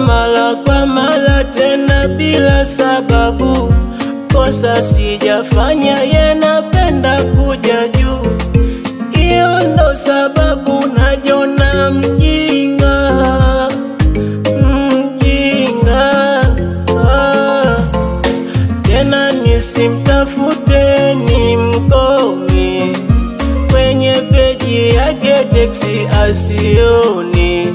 mara kwa mara tena bila sababu. Kosa sijafanya, yanapenda kuja juu. Hiyo ndo sababu najiona mjinga, Tena nisimtafute ni mkomi, kwenye peji yake teksi asioni.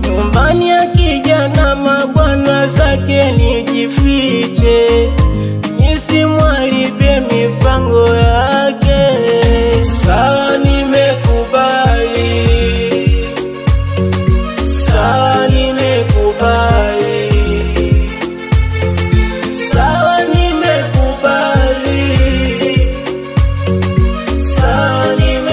Nyumbani akija na mabwana zake nijifiche, nisimwharibie mipango yake. Sawa nimekubali, sawa nimekubali, sawa nimekubali, sawa nimekubali.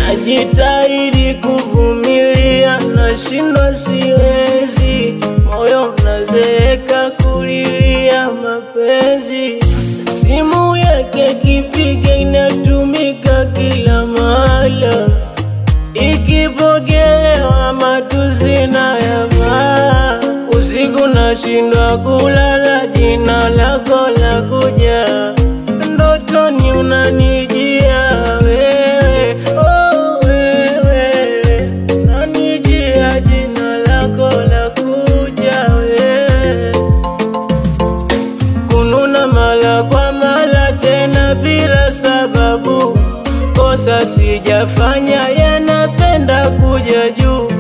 Najitahidi kuvumilia, nashindwa siwezi. Moyo unazeeka kulilia mapenzi. Simu yake kipiga inatumika kila mahala, ikipokelewa matusi na yamaa. Usiku nashindwa kulala, jina lako la kuja ndotoni unanijia wewe, oh wewe, unanijia jina lako la kuja wewe. Kununa mara kwa mara tena bila sababu. Kosa sijafanya, yanapenda kuja juu.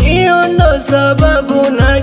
Hiyo ndo sababu na